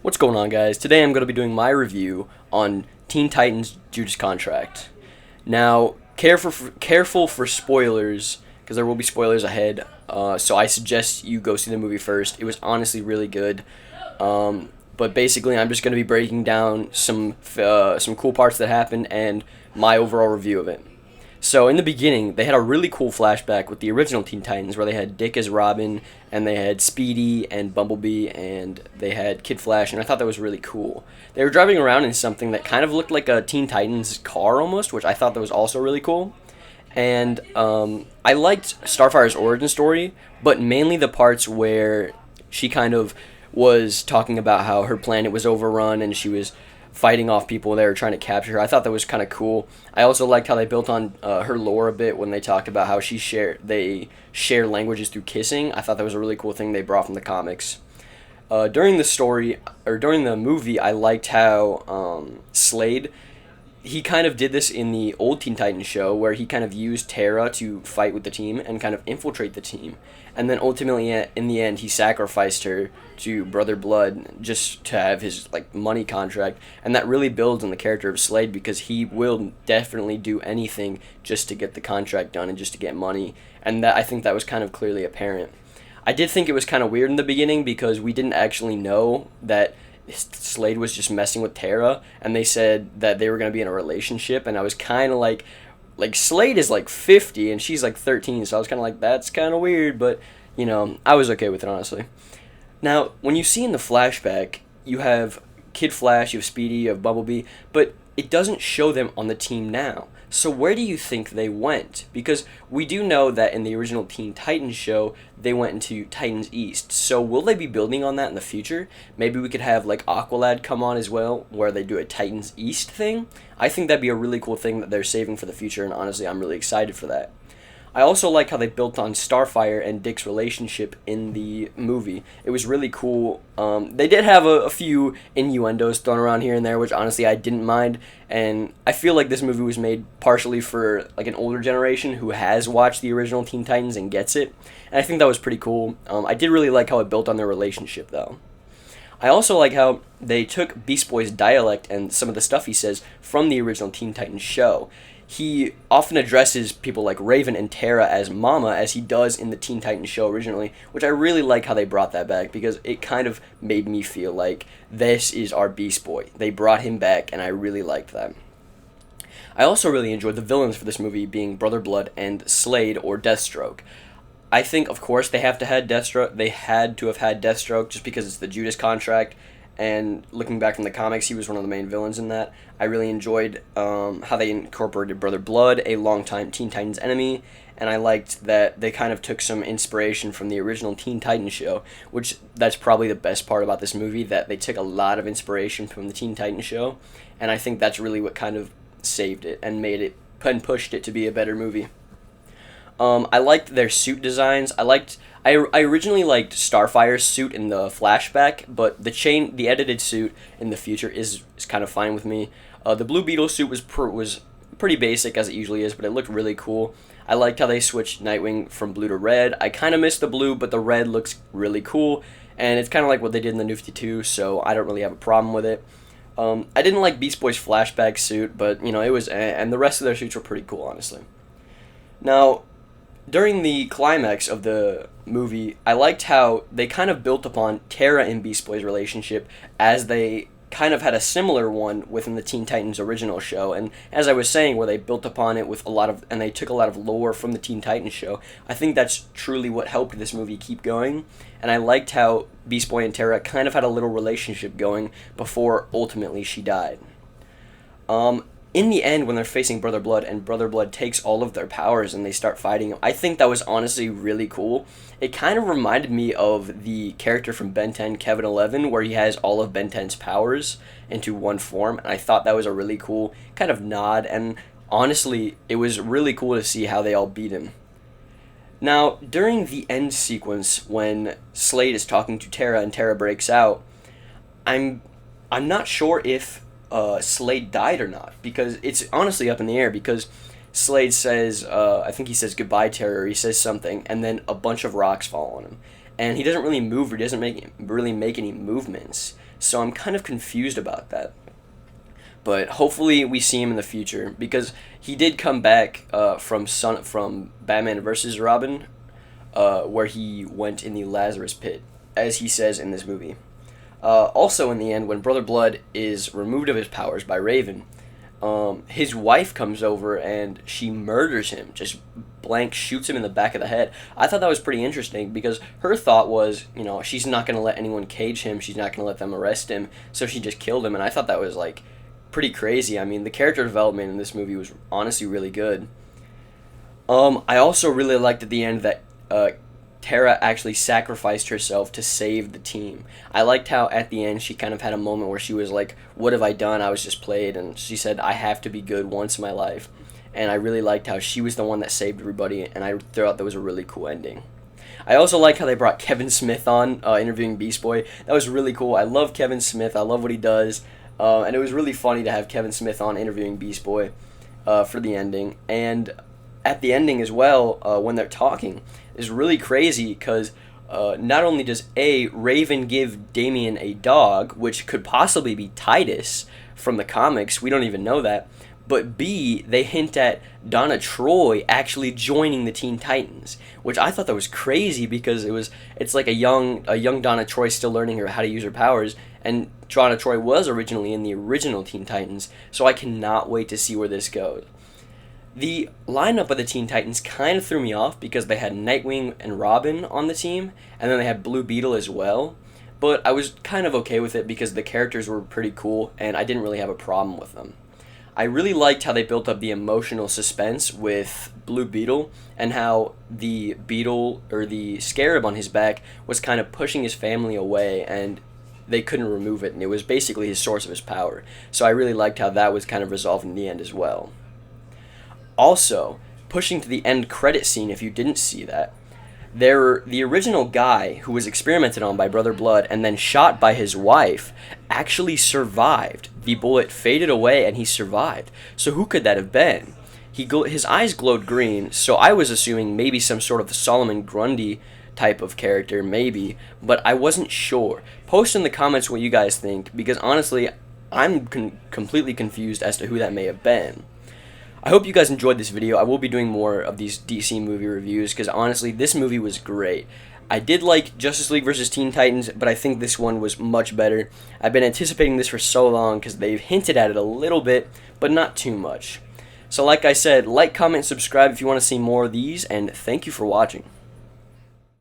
What's going on, guys? Today I'm going to be doing my review on Teen Titans Judas Contract. Now, careful for spoilers, because there will be spoilers ahead, so I suggest you go see the movie first. It was honestly really good, but basically I'm just going to be breaking down some cool parts that happened and my overall review of it. So in the beginning, they had a really cool flashback with the original Teen Titans where they had Dick as Robin, and they had Speedy and Bumblebee, and they had Kid Flash, and I thought that was really cool. They were driving around in something that kind of looked like a Teen Titans car almost, which I thought that was also really cool. And I liked Starfire's origin story, but mainly the parts where she kind of was talking about how her planet was overrun and she was fighting off people that were trying to capture her. I thought that was kind of cool. I also liked how they built on her lore a bit when they talked about how they share languages through kissing. I thought that was a really cool thing they brought from the comics. During the movie, I liked how Slade, he kind of did this in the old Teen Titans show where he kind of used Terra to fight with the team and kind of infiltrate the team. And then ultimately, in the end, he sacrificed her to Brother Blood just to have his money contract. And that really builds on the character of Slade because he will definitely do anything just to get the contract done and just to get money. And I think that was kind of clearly apparent. I did think it was kind of weird in the beginning because we didn't actually know that Slade was just messing with Terra, and they said that they were going to be in a relationship, and I was kind of like Slade is 50 and she's 13, so I was kind of like, that's kind of weird, but I was okay with it, honestly. Now, when you see in the flashback, you have Kid Flash, you have Speedy, you have Bumblebee, but it doesn't show them on the team now. So where do you think they went? Because we do know that in the original Teen Titans show, they went into Titans East. So will they be building on that in the future? Maybe we could have Aqualad come on as well, where they do a Titans East thing. I think that'd be a really cool thing that they're saving for the future, and honestly, I'm really excited for that. I also like how they built on Starfire and Dick's relationship in the movie. It was really cool. They did have a few innuendos thrown around here and there, which honestly I didn't mind. And I feel like this movie was made partially for an older generation who has watched the original Teen Titans and gets it. And I think that was pretty cool. I did really like how it built on their relationship, though. I also like how they took Beast Boy's dialect and some of the stuff he says from the original Teen Titans show. He often addresses people like Raven and Terra as Mama, as he does in the Teen Titans show originally, which I really like how they brought that back because it kind of made me feel like this is our Beast Boy. They brought him back, and I really liked that. I also really enjoyed the villains for this movie being Brother Blood and Slade or Deathstroke. I think, of course, they had to have Deathstroke just because it's the Judas Contract. And looking back from the comics, he was one of the main villains in that. I really enjoyed how they incorporated Brother Blood, a longtime Teen Titans enemy, and I liked that they kind of took some inspiration from the original Teen Titans show, which that's probably the best part about this movie, that they took a lot of inspiration from the Teen Titans show, and I think that's really what kind of saved it and made it and pushed it to be a better movie. I liked their suit designs. I originally liked Starfire's suit in the flashback, but the edited suit in the future is kind of fine with me. The Blue Beetle suit was pretty basic, as it usually is, but it looked really cool. I liked how they switched Nightwing from blue to red. I kind of missed the blue, but the red looks really cool, and it's kind of like what they did in the New 52, so I don't really have a problem with it. I didn't like Beast Boy's flashback suit, but it was, and the rest of their suits were pretty cool, honestly. Now, during the climax of the movie, I liked how they kind of built upon Terra and Beast Boy's relationship, as they kind of had a similar one within the Teen Titans original show. And as I was saying, where they built upon it with and they took a lot of lore from the Teen Titans show, I think that's truly what helped this movie keep going. And I liked how Beast Boy and Terra kind of had a little relationship going before ultimately she died. In the end, when they're facing Brother Blood and Brother Blood takes all of their powers and they start fighting him, I think that was honestly really cool. It kind of reminded me of the character from Ben 10, Kevin 11, where he has all of Ben 10's powers into one form, and I thought that was a really cool kind of nod, and honestly, it was really cool to see how they all beat him. Now, during the end sequence, when Slade is talking to Terra and Terra breaks out, I'm not sure if Slade died or not, because it's honestly up in the air, because Slade says, I think he says goodbye, Terra, or he says something, and then a bunch of rocks fall on him. And he doesn't really move, or he doesn't really make any movements. So I'm kind of confused about that. But hopefully we see him in the future, because he did come back from Batman versus Robin, where he went in the Lazarus pit, as he says in this movie. Also, in the end, when Brother Blood is removed of his powers by Raven, his wife comes over and she murders him, just blank shoots him in the back of the head. I thought that was pretty interesting, because her thought was, she's not going to let anyone cage him, she's not going to let them arrest him, so she just killed him, and I thought that was, like, pretty crazy. I mean, the character development in this movie was honestly really good. I also really liked at the end that Terra actually sacrificed herself to save the team. I liked how at the end she kind of had a moment where she was like, what have I done? I was just played. And she said, I have to be good once in my life. And I really liked how she was the one that saved everybody, and I thought that was a really cool ending. I also like how they brought Kevin Smith on, interviewing Beast Boy. That was really cool. I love Kevin Smith. I love what he does. And it was really funny to have Kevin Smith on interviewing Beast Boy for the ending. And at the ending as well, when they're talking, is really crazy, because not only does Raven give Damian a dog, which could possibly be Titus from the comics, we don't even know that, but B, they hint at Donna Troy actually joining the Teen Titans, which I thought that was crazy, because it's like a young Donna Troy still learning how to use her powers, and Donna Troy was originally in the original Teen Titans, so I cannot wait to see where this goes. The lineup of the Teen Titans kind of threw me off, because they had Nightwing and Robin on the team, and then they had Blue Beetle as well, but I was kind of okay with it because the characters were pretty cool, and I didn't really have a problem with them. I really liked how they built up the emotional suspense with Blue Beetle, and how the beetle, or the scarab on his back, was kind of pushing his family away, and they couldn't remove it, and it was basically his source of his power. So I really liked how that was kind of resolved in the end as well. Also, pushing to the end credit scene, if you didn't see that, the original guy who was experimented on by Brother Blood and then shot by his wife actually survived. The bullet faded away and he survived. So who could that have been? His eyes glowed green, so I was assuming maybe some sort of Solomon Grundy type of character, maybe, but I wasn't sure. Post in the comments what you guys think, because honestly, I'm completely confused as to who that may have been. I hope you guys enjoyed this video. I will be doing more of these DC movie reviews, because honestly, this movie was great. I did like Justice League vs. Teen Titans, but I think this one was much better. I've been anticipating this for so long, because they've hinted at it a little bit, but not too much. So like I said, like, comment, subscribe if you want to see more of these, and thank you for watching.